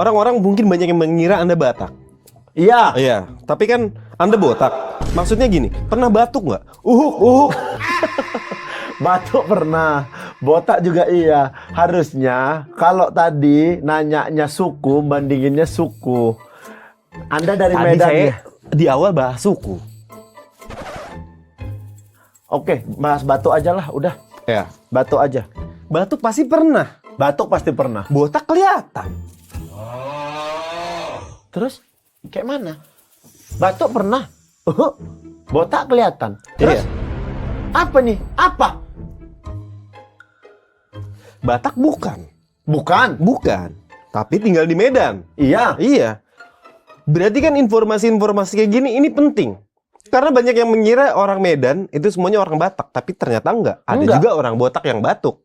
Orang-orang mungkin banyak yang mengira Anda Batak. Iya. Iya, tapi kan Anda botak. Maksudnya gini, pernah batuk nggak? Uhuk. Batuk pernah, botak juga iya. Harusnya kalau tadi nanyanya suku, bandinginnya suku. Anda dari Tadi Medan saya ya? di awal bahas suku. Oke, bahas batuk aja lah, udah. Ya, Batuk aja. batuk pasti pernah. Batuk pasti pernah. Botak kelihatan. Terus, kayak mana? Batuk pernah. Botak kelihatan. Terus, Iya. apa nih? Apa? Batak bukan. Bukan. Tapi tinggal di Medan. Iya. Iya. Berarti kan informasi-informasi kayak gini ini penting. Karena banyak yang mengira orang Medan itu semuanya orang Batak, tapi ternyata enggak. Ada Enggak. juga orang Botak yang batuk.